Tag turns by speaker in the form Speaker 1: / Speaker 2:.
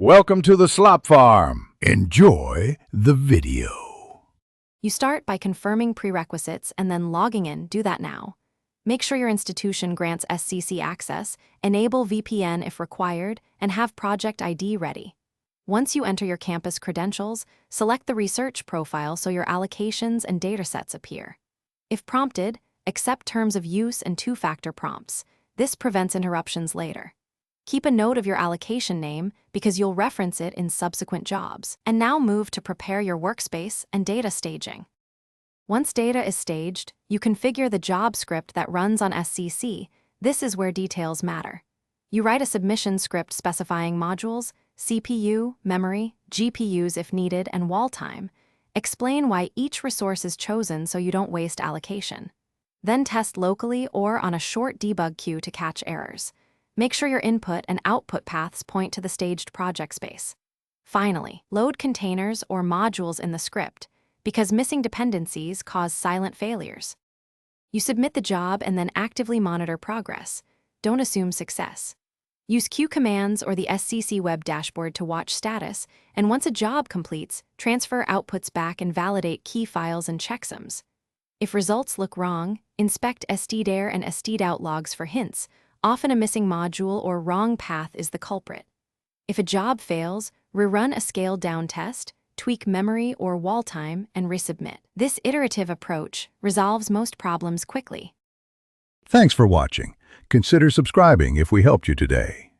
Speaker 1: Welcome to the Slop Farm. Enjoy the video.
Speaker 2: You start by confirming prerequisites and then logging in. Do that now. Make sure your institution grants SCC access, enable VPN if required, and have project ID ready. Once you enter your campus credentials, select the research profile so your allocations and datasets appear. If prompted, accept terms of use and two-factor prompts. This prevents interruptions later. Keep a note of your allocation name because you'll reference it in subsequent jobs. And now move to prepare your workspace and data staging. Once data is staged, you configure the job script that runs on SCC. This is where details matter. You write a submission script specifying modules, CPU, memory, GPUs if needed, and wall time. Explain why each resource is chosen so you don't waste allocation. Then test locally or on a short debug queue to catch errors. Make sure your input and output paths point to the staged project space. Finally, load containers or modules in the script, because missing dependencies cause silent failures. You submit the job and then actively monitor progress. Don't assume success. Use Q commands or the SCC web dashboard to watch status, and once a job completes, transfer outputs back and validate key files and checksums. If results look wrong, inspect stdir and stdout logs for hints. Often a missing module or wrong path is the culprit. If a job fails, rerun a scaled-down test, tweak memory or wall time, and resubmit. This iterative approach resolves most problems quickly.
Speaker 1: Thanks for watching. Consider subscribing if we helped you today.